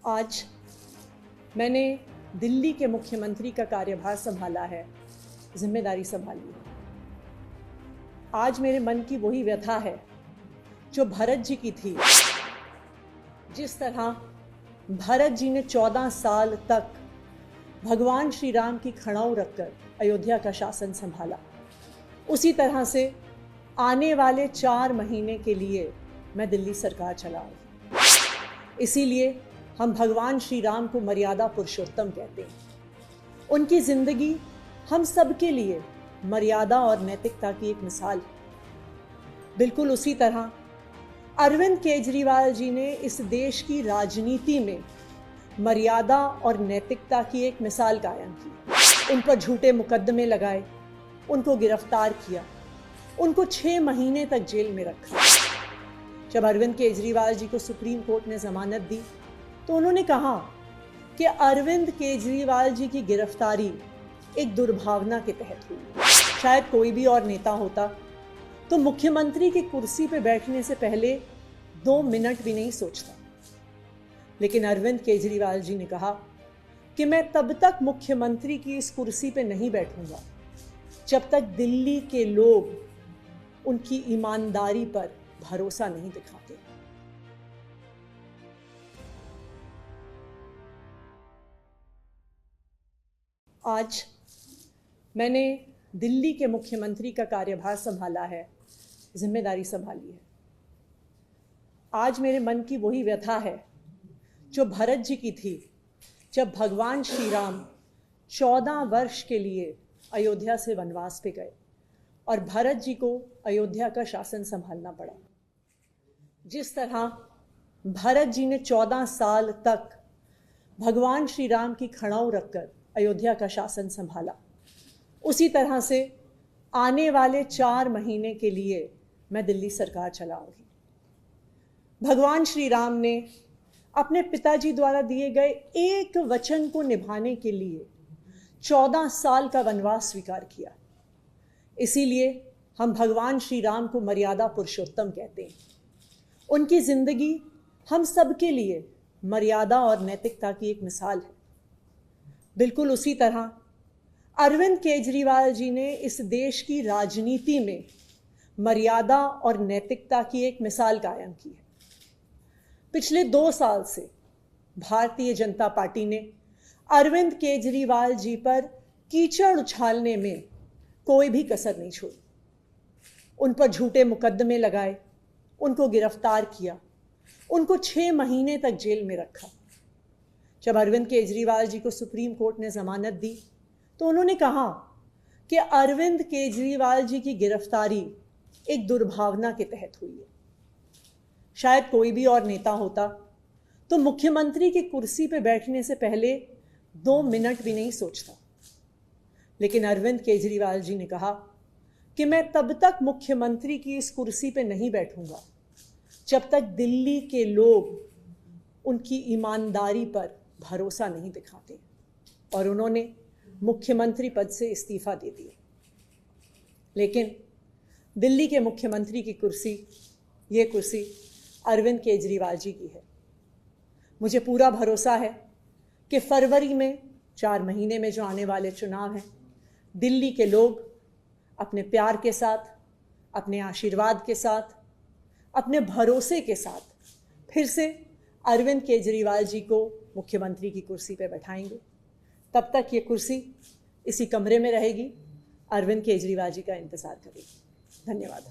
आज मैंने दिल्ली के मुख्यमंत्री का कार्यभार संभाला है, जिम्मेदारी संभाली है। आज मेरे मन की वही व्यथा है जो भरत जी की थी। जिस तरह भरत जी ने 14 साल तक भगवान श्री राम की खड़ाऊ रखकर अयोध्या का शासन संभाला, उसी तरह से आने वाले 4 महीने के लिए मैं दिल्ली सरकार चलाऊंगी। इसीलिए हम भगवान श्री राम को मर्यादा पुरुषोत्तम कहते हैं। उनकी जिंदगी हम सबके लिए मर्यादा और नैतिकता की एक मिसाल है। बिल्कुल उसी तरह अरविंद केजरीवाल जी ने इस देश की राजनीति में मर्यादा और नैतिकता की एक मिसाल कायम की। उन पर झूठे मुकदमे लगाए, उनको गिरफ्तार किया, उनको 6 महीने तक जेल में रखा। जब अरविंद केजरीवाल जी को सुप्रीम कोर्ट ने जमानत दी तो उन्होंने कहा कि अरविंद केजरीवाल जी की गिरफ्तारी एक दुर्भावना के तहत हुई। शायद कोई भी और नेता होता तो मुख्यमंत्री की कुर्सी पर बैठने से पहले 2 मिनट भी नहीं सोचता, लेकिन अरविंद केजरीवाल जी ने कहा कि मैं तब तक मुख्यमंत्री की इस कुर्सी पर नहीं बैठूंगा जब तक दिल्ली के लोग उनकी ईमानदारी पर भरोसा नहीं दिखाते। आज मैंने दिल्ली के मुख्यमंत्री का कार्यभार संभाला है, जिम्मेदारी संभाली है। आज मेरे मन की वही व्यथा है जो भरत जी की थी, जब भगवान श्री राम 14 वर्ष के लिए अयोध्या से वनवास पे गए और भरत जी को अयोध्या का शासन संभालना पड़ा। जिस तरह भरत जी ने 14 साल तक भगवान श्री राम की खड़ाऊ रखकर अयोध्या का शासन संभाला, उसी तरह से आने वाले 4 महीने के लिए मैं दिल्ली सरकार चलाऊंगी। भगवान श्री राम ने अपने पिताजी द्वारा दिए गए एक वचन को निभाने के लिए 14 साल का वनवास स्वीकार किया। इसीलिए हम भगवान श्री राम को मर्यादा पुरुषोत्तम कहते हैं। उनकी जिंदगी हम सबके लिए मर्यादा और नैतिकता की एक मिसाल है। बिल्कुल उसी तरह अरविंद केजरीवाल जी ने इस देश की राजनीति में मर्यादा और नैतिकता की एक मिसाल कायम की है। पिछले 2 साल से भारतीय जनता पार्टी ने अरविंद केजरीवाल जी पर कीचड़ उछालने में कोई भी कसर नहीं छोड़ी। उन पर झूठे मुकदमे लगाए, उनको गिरफ्तार किया, उनको 6 महीने तक जेल में रखा। जब अरविंद केजरीवाल जी को सुप्रीम कोर्ट ने जमानत दी तो उन्होंने कहा कि अरविंद केजरीवाल जी की गिरफ्तारी एक दुर्भावना के तहत हुई है। शायद कोई भी और नेता होता तो मुख्यमंत्री की कुर्सी पर बैठने से पहले 2 मिनट भी नहीं सोचता, लेकिन अरविंद केजरीवाल जी ने कहा कि मैं तब तक मुख्यमंत्री की इस कुर्सी पर नहीं बैठूंगा जब तक दिल्ली के लोग उनकी ईमानदारी पर भरोसा नहीं दिखाते। और उन्होंने मुख्यमंत्री पद से इस्तीफा दे दिया। लेकिन दिल्ली के मुख्यमंत्री की कुर्सी, ये कुर्सी अरविंद केजरीवाल जी की है। मुझे पूरा भरोसा है कि फरवरी में 4 महीने में जो आने वाले चुनाव हैं, दिल्ली के लोग अपने प्यार के साथ, अपने आशीर्वाद के साथ, अपने भरोसे के साथ फिर से अरविंद केजरीवाल जी को मुख्यमंत्री की कुर्सी पर बैठाएंगे। तब तक ये कुर्सी इसी कमरे में रहेगी, अरविंद केजरीवाल जी का इंतजार करेगी। धन्यवाद।